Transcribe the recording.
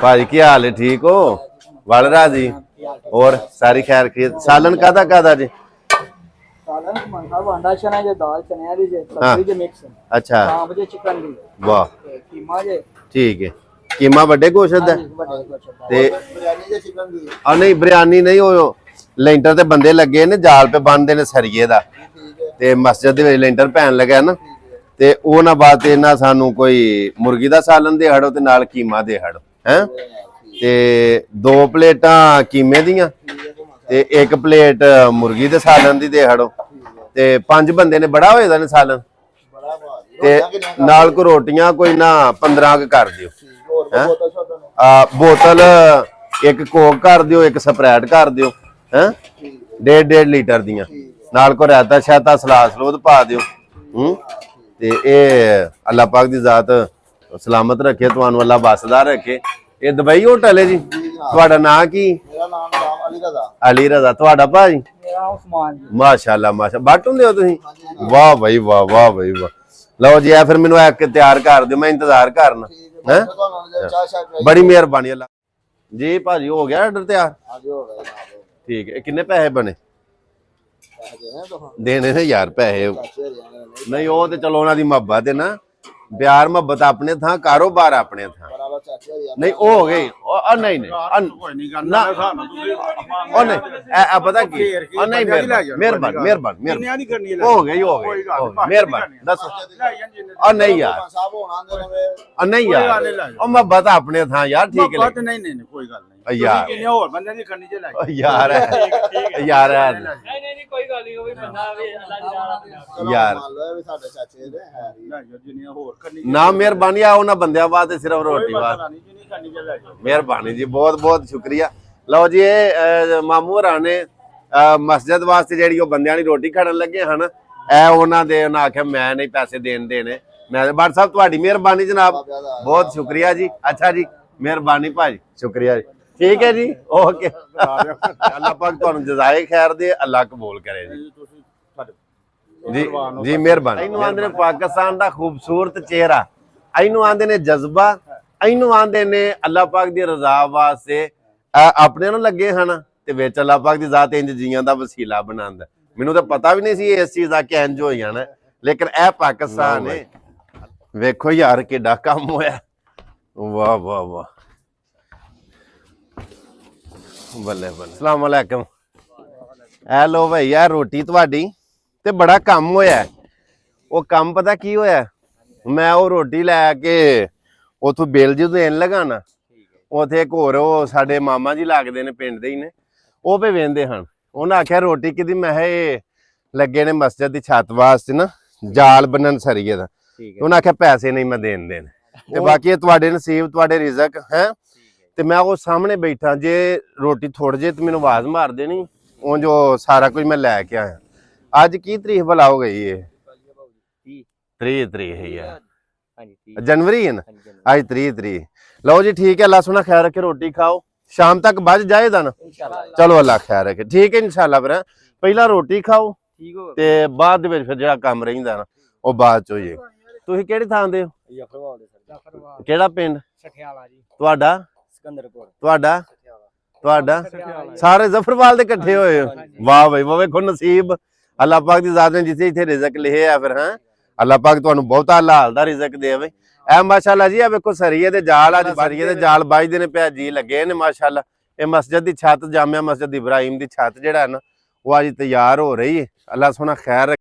भाजी की हाल है? ठीक हो वालरा जी? और सारी खैर खैर। सालन कादा कादा जी? सालन मंगा वांडा चना जे दाल चने दी जे सब्जी जे मिक्स। अच्छा सांब जे चिकन दी। वाह कीमा जे ठीक है। कीमा बड़े गोश्त है ते बिरयानी जे चिकन दी। आ नहीं बिरयानी नहीं हो लेंटर ते बंदे लगे ने जाल पे बंदे ने सरिये दा ते मस्जिद दे विच लेंटर पैन लगा ना ते ਉਹ ਨਾ ਬਾਤ ਇਹਨਾਂ ਸਾਨੂੰ ਕੋਈ ਮੁਰਗੀ ਦਾ ਸਾਲਨ ਦੇ ਹੜੋ ਤੇ ਨਾਲ ਕੀਮਾ ਦੇ ਹੜੋ ਹੈ ਤੇ 2 ਪਲੇਟਾਂ ਕੀਮੇ ਦੀਆਂ ਤੇ 1 ਪਲੇਟ ਮੁਰਗੀ ਦੇ ਸਾਲਨ ਦੀ ਦੇ ਹੜੋ ਤੇ 5 ਬੰਦੇ ਨੇ ਬੜਾ ਹੋਏਦਾ ਨੇ ਸਾਲਨ ਤੇ ਨਾਲ ਕੋ ਰੋਟੀਆਂ ਕੋਈ ਨਾ 15 ਕ ਕਰ ਦਿਓ ਹੈ ਬੋਤਲ 1 ਕੋਕ ਕਰ ਦਿਓ 1 ਸਪਰੈਟ ਕਰ ਦਿਓ ਹੈ 1.5 ਲੀਟਰ ਦੀਆਂ ਨਾਲ ਕੋ ਰਾਇਤਾ ਸ਼ਾਤਾ ਸਲਾਦ ਸਲੂਦ ਪਾ ਦਿਓ ਤੇ ਇਹ ਅੱਲਾਹ ਪਾਕ ਦੀ ਜ਼ਾਤ ਸਲਾਮਤ ਰੱਖੇ ਤੁਹਾਨੂੰ ਅੱਲਾਹ ਬਸਦਾਰ ਰੱਖੇ। ਇਹ ਦੁਬਈ ਹੋਟਲ ਹੈ ਜੀ? ਤੁਹਾਡਾ ਨਾਂ ਕੀ? ਮੇਰਾ ਨਾਮ ਅਲੀ ਰਜ਼ਾ। ਅਲੀ ਰਜ਼ਾ। ਤੁਹਾਡਾ ਭਾਜੀ? ਮੇਰਾ ਉਸਮਾਨ ਜੀ। ਮਾਸ਼ਾਅੱਲਾ ਮਾਸ਼ਾ ਬੱਟ ਹੁੰਦੇ ਹੋ ਤੁਸੀਂ? ਵਾਹ ਬਈ ਵਾਹ ਵਾਹ ਬਈ ਵਾਹ। ਲਓ ਜੀ ਆ ਫਿਰ ਮੈਨੂੰ ਇੱਕ ਤਿਆਰ ਕਰ ਦਿਓ ਮੈਂ ਇੰਤਜ਼ਾਰ ਕਰਨਾ ਹੈ। ਬੜੀ ਮਿਹਰਬਾਨੀ ਅੱਲਾਹ ਜੀ। ਭਾਜੀ ਹੋ ਗਿਆ ਆਰਡਰ ਤਿਆਰ? ਹਾਂਜੀ ਹੋ ਗਿਆ। ਠੀਕ ਹੈ। ਕਿੰਨੇ ਪੈਸੇ ਬਣੇ? देने ने यार पैसे नहीं वो तो चलो उन्होंने मुहब्बत है ना प्यार मुहब्बत अपने था कारोबार अपने था नहीं हो गई नहीं नहीं ना नहीं पता की नहीं मेहरबान मेहरबान मेहरबान हो गई मेहरबान दसो नहीं यार नहीं यार मुहब्बत अपने था यार ठीक है नहीं कोई गल नहीं यार यार यार कोई गल नहीं वो भी बंदा यार ना मेहरबानी आ उन्हां बंदियां वास्ते सिर्फ रोटी वास्ते मेहरबानी जी बहुत बहुत शुक्रिया। लो जी मामू होरां ने मस्जिद वास्ते जेहड़ी ओ बंदियां दी रोटी खाण लगे हन ए उन्हां दे उन्हां आख्या मैं नहीं पैसे देने मैं बाट साहब तुहाडी मेहरबानी जनाब बहुत शुक्रिया जी। अच्छा जी मेहरबानी भाजी शुक्रिया जी ठीक है जी ओके अल्लाह पाक तुहानू जज़ाए खैर दे अल्लाह कबूल करे जी जी जी मेहरबानी। इनू आंदे ने पाकिस्तान दा खूबसूरत चेहरा इनू आंदे ने जज्बा इनू आंदे ने अल्लाह पाक दी रज़ा वास्ते अपने ना लगे हन ते विच अल्लाह पाक दी ज़ात इंज जियां दा वसीला बनांदा मैनू तो पता भी नहीं सी इस चीज़ दा कि इंज हो जाना लेकिन ए पाकिस्तान है वेखो यार किड्डा काम होया वाह वाह वाह बल्ले बल्ले अस्सलाम वालेकुम ए लो भाई यार रोटी तुहाडी ते बड़ा कम होया वो कम पता की होया मैं वो रोटी लैके उथों बिल जो देन लगा ना उथे एक होर साडे मामा जी लगदे ने पिंड दे ही ने वो पे वेंदे हन उन्हें आख्या रोटी कि मैं लगे ने मस्जिद की छत वास्ते ना जाल बनन सरिये दा उन्हें आख्या पैसे नहीं मैं देन ते बाकी तुहाडे नसीब तुहाडे रिज़क है ते मैं वो सामने बैठा जे रोटी थोड़ जे तो मैनू आवाज मार देनी वो जो सारा कुछ मैं लैके आया। आज की तरीक भला हो गई है? 30 तरीक है यार जनवरी है ना आज 30 तरीक। लो जी ठीक है अल्लाह सुना ख्याल रखे रोटी खाओ शाम तक बच जाएगा ना चलो अल्लाह ख्याल रखे ठीक है इंशाल्लाह फिर पहला रोटी खाओ ते बाद दे विच फिर जेड़ा काम रहिंदा ना वो बाद च हो जाएगा। तुसीं किहड़ी थां दे हो? किहड़ा पिंड? सठियाला जी। तुहाडा? सिकंदरपुर। तुहाडा? तुहाडा? सारे जफरवाल दे इकट्ठे होए वाह भाई वाह वेखो नसीब अल्लाह पाक दी ज़ात ने जिथे इथे रिज़क लिखे फिर हैं अल्लाह पाक तुहानू बहुता हलाल दा रिज़क देवे ए माशाअल्लाह जी। आ वेखो सरिये दे जाल अज सरिये दे जाल बाजदे ने पिया जी लगे ने माशाअल्लाह। ये मस्जिद दी छत जामिया मस्जिद इब्राहिम दी छत जेड़ा है ना वो अज तैयार हो रही है। अल्लाह सोना खैर